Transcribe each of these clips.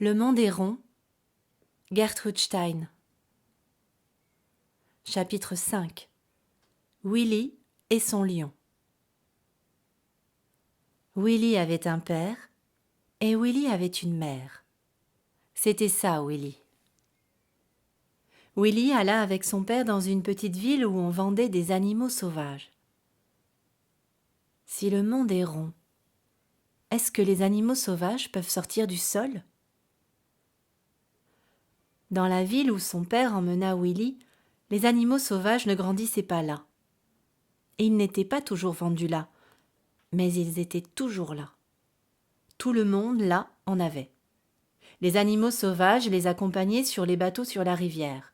Le monde est rond. Gertrude Stein. Chapitre 5. Willy et son lion. Willy avait un père et Willy avait une mère. C'était ça, Willy. Willy alla avec son père dans une petite ville où on vendait des animaux sauvages. Si le monde est rond, est-ce que les animaux sauvages peuvent sortir du sol ? Dans la ville où son père emmena Willy, les animaux sauvages ne grandissaient pas là. Et ils n'étaient pas toujours vendus là, mais ils étaient toujours là. Tout le monde, là, en avait. Les animaux sauvages les accompagnaient sur les bateaux sur la rivière.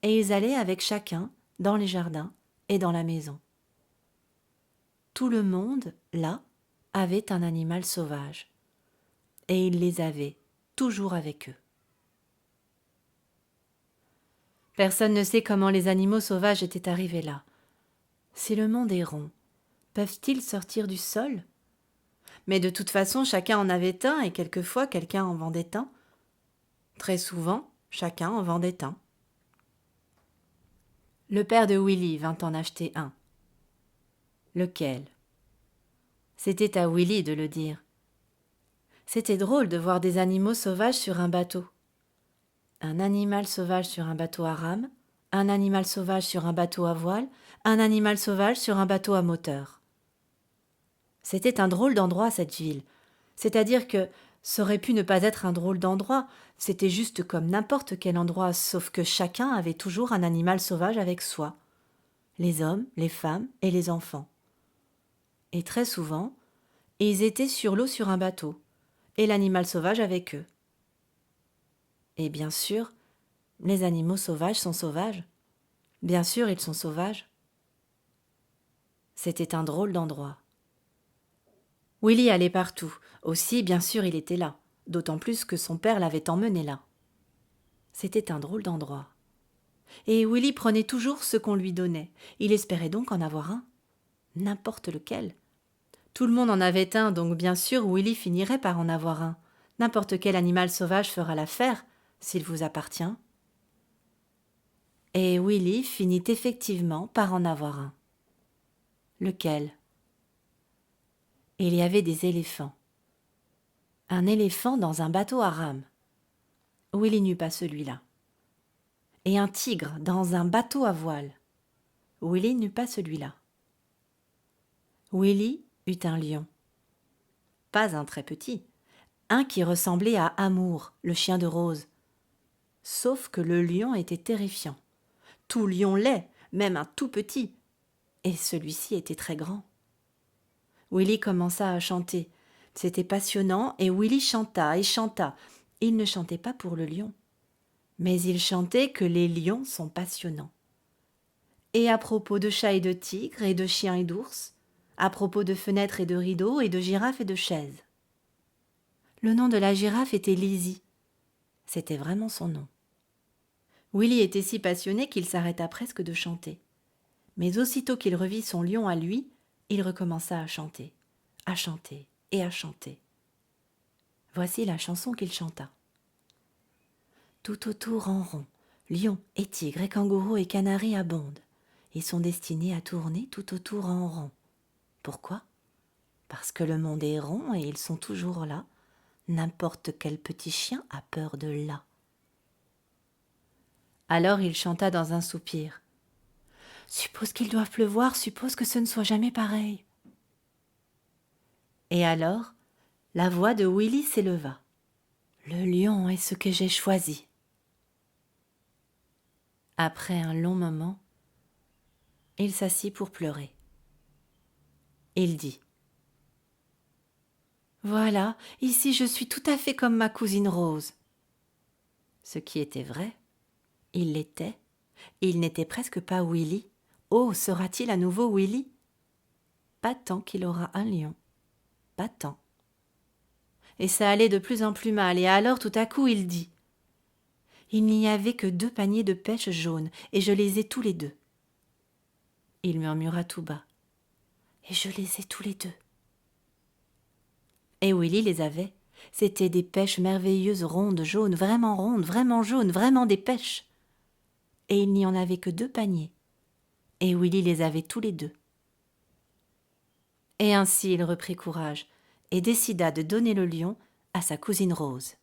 Et ils allaient avec chacun dans les jardins et dans la maison. Tout le monde, là, avait un animal sauvage. Et ils les avaient toujours avec eux. Personne ne sait comment les animaux sauvages étaient arrivés là. Si le monde est rond, peuvent-ils sortir du sol ? Mais de toute façon, chacun en avait un et quelquefois quelqu'un en vendait un. Très souvent, chacun en vendait un. Le père de Willy vint en acheter un. Lequel ? C'était à Willy de le dire. C'était drôle de voir des animaux sauvages sur un bateau. Un animal sauvage sur un bateau à rame, un animal sauvage sur un bateau à voile, un animal sauvage sur un bateau à moteur. C'était un drôle d'endroit, cette ville. C'est-à-dire que ça aurait pu ne pas être un drôle d'endroit, c'était juste comme n'importe quel endroit, sauf que chacun avait toujours un animal sauvage avec soi. Les hommes, les femmes et les enfants. Et très souvent, ils étaient sur l'eau sur un bateau, et l'animal sauvage avec eux. Et bien sûr, les animaux sauvages sont sauvages. Bien sûr, ils sont sauvages. C'était un drôle d'endroit. Willy allait partout. Aussi, bien sûr, il était là. D'autant plus que son père l'avait emmené là. C'était un drôle d'endroit. Et Willy prenait toujours ce qu'on lui donnait. Il espérait donc en avoir un. N'importe lequel. Tout le monde en avait un, donc bien sûr, Willy finirait par en avoir un. N'importe quel animal sauvage fera l'affaire, s'il vous appartient. Et Willy finit effectivement par en avoir un. Lequel ? Il y avait des éléphants. Un éléphant dans un bateau à rame. Willy n'eut pas celui-là. Et un tigre dans un bateau à voile. Willy n'eut pas celui-là. Willy eut un lion. Pas un très petit, un qui ressemblait à Amour, le chien de Rose. Sauf que le lion était terrifiant. Tout lion l'est, même un tout petit. Et celui-ci était très grand. Willy commença à chanter. C'était passionnant et Willy chanta et chanta. Il ne chantait pas pour le lion, mais il chantait que les lions sont passionnants. Et à propos de chats et de tigres et de chiens et d'ours, à propos de fenêtres et de rideaux et de girafes et de chaises. Le nom de la girafe était Lizzie. C'était vraiment son nom. Willy était si passionné qu'il s'arrêta presque de chanter. Mais aussitôt qu'il revit son lion à lui, il recommença à chanter et à chanter. Voici la chanson qu'il chanta. Tout autour en rond, lions et tigres et kangourous et canaris abondent. Ils sont destinés à tourner tout autour en rond. Pourquoi ? Parce que le monde est rond et ils sont toujours là. N'importe quel petit chien a peur de là. Alors il chanta dans un soupir. Suppose qu'il doive pleuvoir, suppose que ce ne soit jamais pareil. Et alors, la voix de Willy s'éleva. Le lion est ce que j'ai choisi. Après un long moment, il s'assit pour pleurer. Il dit « Voilà, ici je suis tout à fait comme ma cousine Rose. » Ce qui était vrai, il l'était. Il n'était presque pas Willy. Oh, sera-t-il à nouveau Willy ? Pas tant qu'il aura un lion. Pas tant. Et ça allait de plus en plus mal, et alors tout à coup il dit « Il n'y avait que 2 paniers de pêche jaunes, et je les ai tous les 2. » Il murmura tout bas « Et je les ai tous les 2. » Et Willy les avait. C'étaient des pêches merveilleuses, rondes, jaunes, vraiment jaunes, vraiment des pêches. Et il n'y en avait que 2 paniers. Et Willy les avait tous les 2. Et ainsi il reprit courage et décida de donner le lion à sa cousine Rose.